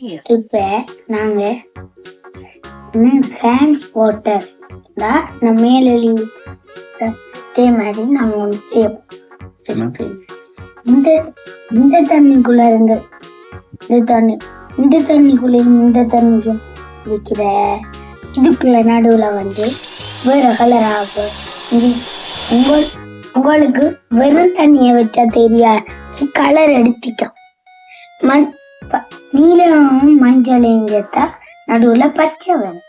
இப்ப நாங்க fans water தான் நம்ம மேல அதே மாதிரி நம்ம ஒன்று செய்யப்போம். இந்த தண்ணிக்குள்ள இருந்து இந்த தண்ணிக்குள்ளேயும் இந்த தண்ணிக்கும் இருக்கிற இதுக்குள்ள நடுவுல வேற கலர் ஆகும். உங்களுக்கு வெறும் தண்ணிய வச்சா தெரியாது, கலர் எடுத்துட்டோம். நீலமும் மஞ்சளையும் சேர்த்தா நடுவுல பச்சை வரும்.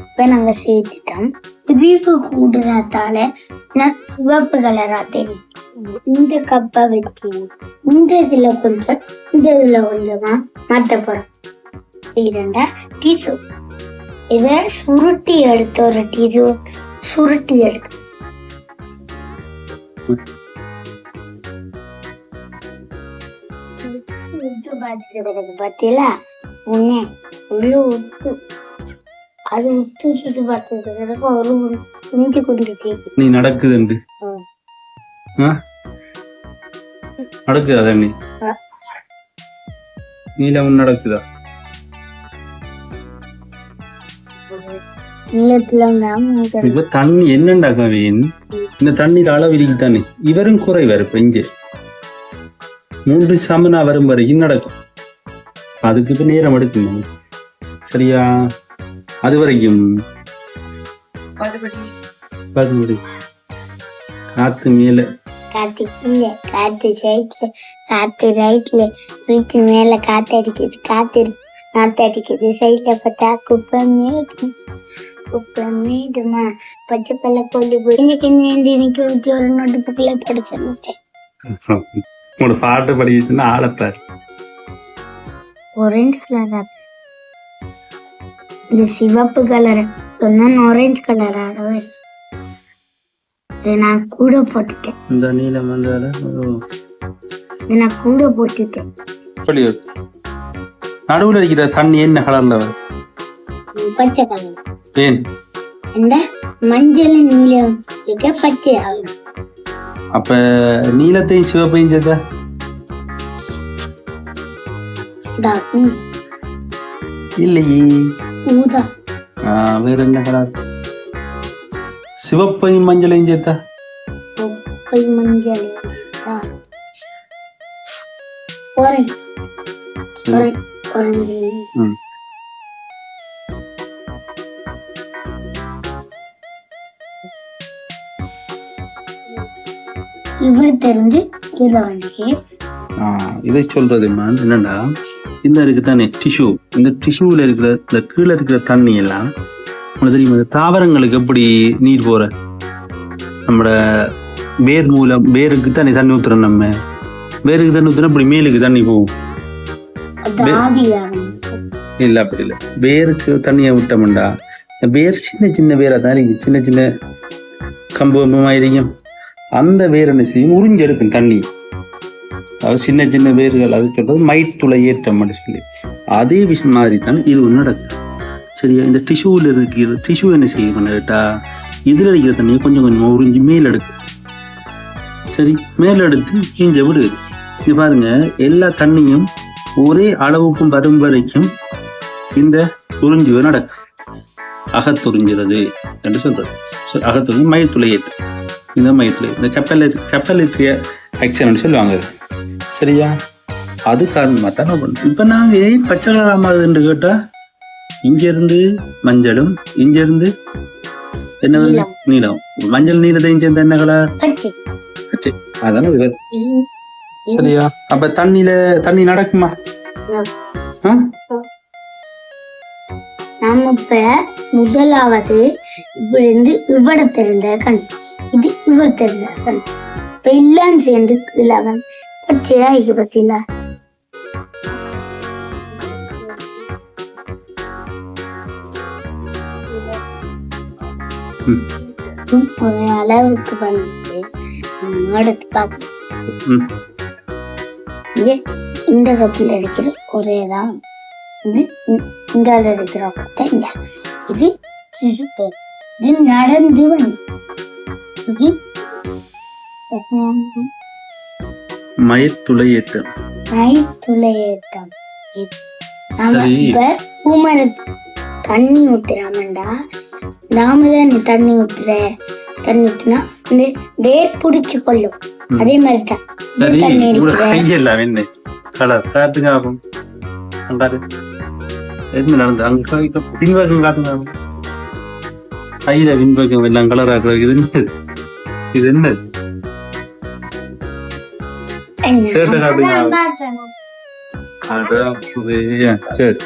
இப்ப நாங்க சேர்த்துட்டோம். பிரிவு கூடுறதால சிவப்பு கலரா தெரியும். இந்த கப்பை வச்சு இந்த இதுல கொஞ்சமா மாத்த போறோம். இரண்டா டிசு இத சுருட்டி எடுத்து ஒரு டிசு சுருட்டி எடுத்து பாத்தீங்களா? உன்னே உள்ளு உப்பு அது உத்து சுட்டு பார்த்ததுக்கு ஒரு குஞ்சு குஞ்சு நீ நடக்குது நடக்குதா தண்ணி? நீளம் நடக்குதா? இப்ப தண்ணி என்னண்டா கவின், இந்த தண்ணீர் அளவு இருக்குதானே, இவரும் குறைவார். இப்ப இங்க 3 சமனா வரும் வரைக்கும் நடக்கும். அதுக்கு இப்ப நேரம் எடுக்கணும். சரியா? அது வரைக்கும் காத்து மேல காத்து கீழே காத்து சைட்ல காத்து ரைட்ல வீட்டு மேல காத்து அடிக்குது, காத்து அடிக்குது. சைட்ல பார்த்தா குப்பை மேடுமா பச்சை பல்ல கொல்லி போய் இன்னைக்கு வச்சு ஒரு நோட்டுப்புக்குள்ள படிச்சுட்டேன். உங்களோட பாட்டு படிச்சுன்னா ஆளப்பாரு ஆரஞ்சு கலரா, இந்த சிவப்பு கலர் சொன்னா ஆரஞ்சு கலராக நான் கூட போட்டுட்டேன். இந்த நீலம் நான் கூட போட்டுட்டேன். நடுவுல இருக்கிற தண்ணி என்ன கலர்ல வரும்? பச்சை கலர். ஏன்? இந்த மஞ்சள் நீலம் இருக்க பச்சை ஆகும். அப்ப நீலத்தையும் சிவப்பையும் சேர்த்தா இல்லையே. ஊதா. வேற என்ன கலர்? சிவப்பையும் மஞ்சளையும் சேர்த்தா மஞ்சள் இப்படி தெரிஞ்சு இதை சொல்றது என்னன்னா, இந்த இருக்குதானே டிஷ்யூ, இந்த டிஷ்யூல இருக்கிற இந்த கீழே இருக்கிற தண்ணி எல்லாம் உங்களுக்கு தெரியுமா? தாவரங்களுக்கு எப்படி நீர் போற, நம்மட வேர் மூலம் வேருக்கு தண்ணி ஊத்துறோம். நம்ம வேருக்கு தண்ணி ஊத்துனா அப்படி மேலுக்கு தண்ணி போகும். இல்ல அப்படி இல்லை, வேருக்கு தண்ணியை விட்டோம்டா வேர் சின்ன வேரா தான் இருக்கு, சின்ன கம்பமாயிருக்கும். அந்த வேர் என்ன செய்யும், உறிஞ்செடுக்கும் தண்ணி. அதாவது சின்ன வேர்கள், அது சொல்றது மைத்துளை ஏற்றம் சொல்லி. அதே விஷயம் மாதிரி தான் இது நடக்கும். சரியா? இந்த டிஷ்யூல இருக்கிற டிஷ்யூ என்ன செய்யும் கேட்டா, இதுல இருக்கிற தண்ணியை கொஞ்சம் உறிஞ்சி மேல் எடுக்கும். சரி, மேல் எடுத்து கீஞ்ச விடுது. இது பாருங்க, எல்லா தண்ணியும் ஒரே அளவுக்கும் வரும் வரைக்கும் இந்த உறிஞ்சுவை நடக்கும். அகத்துறிஞ்சுறது என்று சொல்றது. அகத்துறிஞ்சு மயிர்துளை ஏற்றம். இந்த மயிர்துளை இந்த கப்பலேற்றிய ஆக்ஷன் சொல்லுவாங்க. சரியா? அது காரணமா தான் இப்ப நாங்க ஏன் பச்சை கலர் மாறுதுன்னு கேட்டா, இங்க இருந்து மஞ்சளும் இங்க இருந்து என்ன நீளம், மஞ்சள் நீளத்தையும் சேர்ந்த என்ன கலர்? பச்சை. அதான இது. சரியா? அப்ப தண்ணி நடக்குமா? நம்ம இப்ப முதலாவது இப்படி இருந்து இவட தெரிந்த கண், இது இவர் தெரிந்த கண், இப்ப எல்லாம் சேர்ந்து கீழவன் பச்சையா இருக்கு. பத்தில ஒரு அளவுக்கு வந்து எடுத்து பார்க்கணும். இந்த கப்பில் இருக்கிற ஒரேதான் இது, இந்த இருக்கிற இது சூப்பர். இது நடந்து வந்து இது மயிர்துளையேற்றம். துளையேட்டம். நாம சரி. இப்ப பூமரத்துக்கு தண்ணி ஊத்துறாமண்டா, நாம தான் தண்ணி ஊத்துனா இந்த வேர் பிடிச்சு கொள்ளும். அதே மாதிரி தான் சரி, தண்ணி இவ்வளவு இருக்கிற கையெல்லாம் என்ன கலர் காட்டுங்க ஆகும். கண்டாரு என்ன நடந்து அங்க இப்ப பின்வாக்கம் காட்டுங்க ஆகும். கையில பின்வாக்கம் எல்லாம் கலர் ஆக்குறது. இது என்னது? இது என்னது? சேட்டை காட்டுங்க ஆகும். அதான் புரியுது. சரி